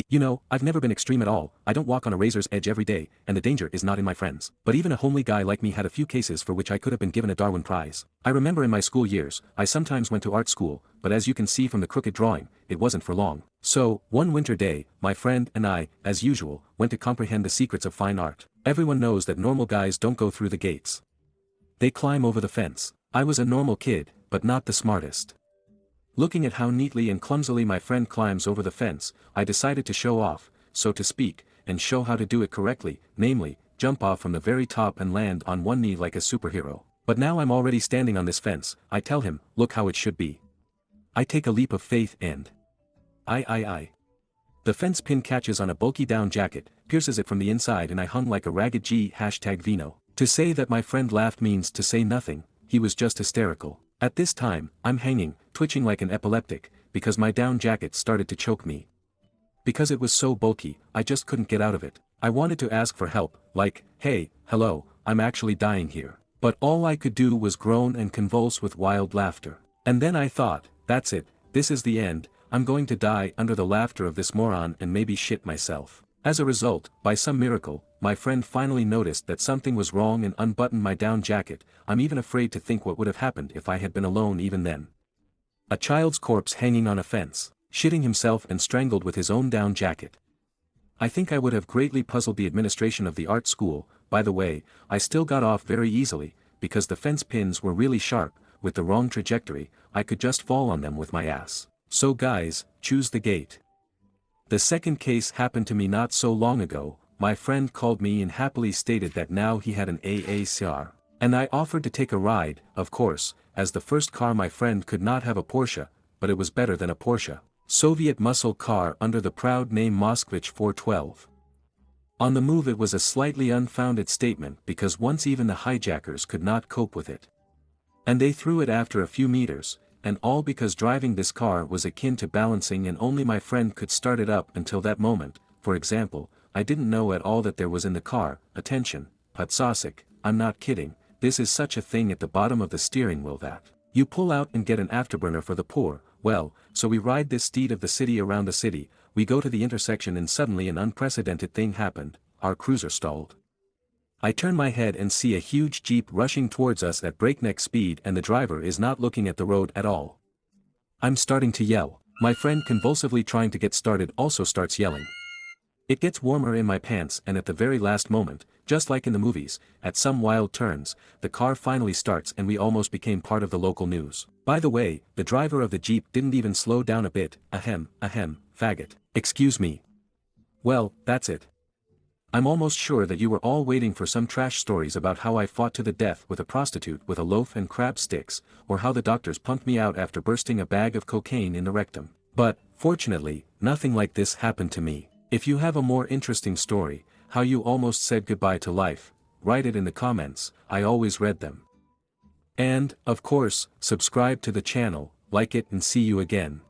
You know, I've never been extreme at all, I don't walk on a razor's edge every day, and the danger is not in my friends. But even a homely guy like me had a few cases for which I could have been given a Darwin Prize. I remember in my school years, I sometimes went to art school, but as you can see from the crooked drawing, it wasn't for long. So, one winter day, my friend and I, as usual, went to comprehend the secrets of fine art. Everyone knows that normal guys don't go through the gates. They climb over the fence. I was a normal kid, but not the smartest. Looking at how neatly and clumsily my friend climbs over the fence, I decided to show off, so to speak, and show how to do it correctly, namely, jump off from the very top and land on one knee like a superhero. But now I'm already standing on this fence, I tell him, look how it should be. I take a leap of faith and... I. The fence pin catches on a bulky down jacket, pierces it from the inside and I hung like a ragged G #Vino. To say that my friend laughed means to say nothing, he was just hysterical. At this time, I'm hanging, twitching like an epileptic, because my down jacket started to choke me. Because it was so bulky, I just couldn't get out of it. I wanted to ask for help, like, hey, hello, I'm actually dying here. But all I could do was groan and convulse with wild laughter. And then I thought, that's it, this is the end, I'm going to die under the laughter of this moron and maybe shit myself. As a result, by some miracle, my friend finally noticed that something was wrong and unbuttoned my down jacket. I'm even afraid to think what would have happened if I had been alone even then. A child's corpse hanging on a fence, shitting himself and strangled with his own down jacket. I think I would have greatly puzzled the administration of the art school. By the way, I still got off very easily, because the fence pins were really sharp. With the wrong trajectory, I could just fall on them with my ass. So guys, choose the gate. The second case happened to me not so long ago. My friend called me and happily stated that now he had an AACR. And I offered to take a ride, of course, as the first car my friend could not have a Porsche, but it was better than a Porsche Soviet muscle car under the proud name Moskvich 412. On the move it was a slightly unfounded statement because once even the hijackers could not cope with it. And they threw it after a few meters, and all because driving this car was akin to balancing and only my friend could start it up until that moment. For example, I didn't know at all that there was in the car, attention, Patsosik, I'm not kidding, this is such a thing at the bottom of the steering wheel that you pull out and get an afterburner for the poor. Well, so we ride this steed of the city around the city, we go to the intersection and suddenly an unprecedented thing happened, our cruiser stalled. I turn my head and see a huge Jeep rushing towards us at breakneck speed and the driver is not looking at the road at all. I'm starting to yell. My friend convulsively trying to get started also starts yelling. It gets warmer in my pants and at the very last moment, just like in the movies, at some wild turns, the car finally starts and we almost became part of the local news. By the way, the driver of the Jeep didn't even slow down a bit, ahem, faggot. Excuse me. Well, that's it. I'm almost sure that you were all waiting for some trash stories about how I fought to the death with a prostitute with a loaf and crab sticks, or how the doctors pumped me out after bursting a bag of cocaine in the rectum. But, fortunately, nothing like this happened to me. If you have a more interesting story, how you almost said goodbye to life, write it in the comments, I always read them. And, of course, subscribe to the channel, like it and see you again.